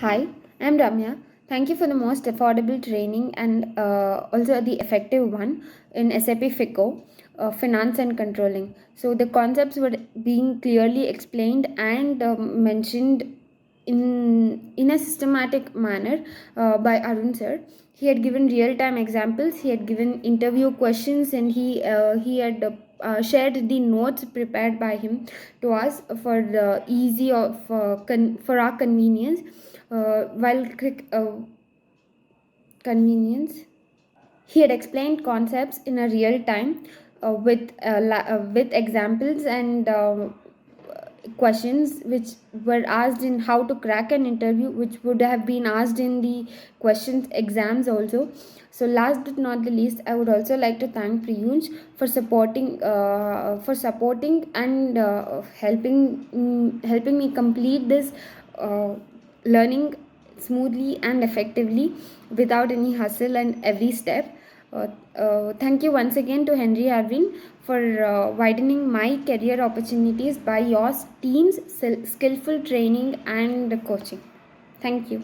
Hi, I'm Ramya. Thank you for the most affordable training and also the effective one in SAP FICO, finance and controlling. So the concepts were being clearly explained and mentioned in a systematic manner by Arun sir. He had given real time examples. He had given interview questions, and he had shared the notes prepared by him to us for the easy of for our convenience. While convenience, he had explained concepts in a real time with examples and questions which were asked in how to crack an interview, which would have been asked in the questions exams also. So last but not the least, I would also like to thank Priyunj for supporting and helping me complete this uh, learning smoothly and effectively without any hustle and every step. Thank you once again to Henry Harvin for widening my career opportunities by your team's skillful training and coaching. Thank you.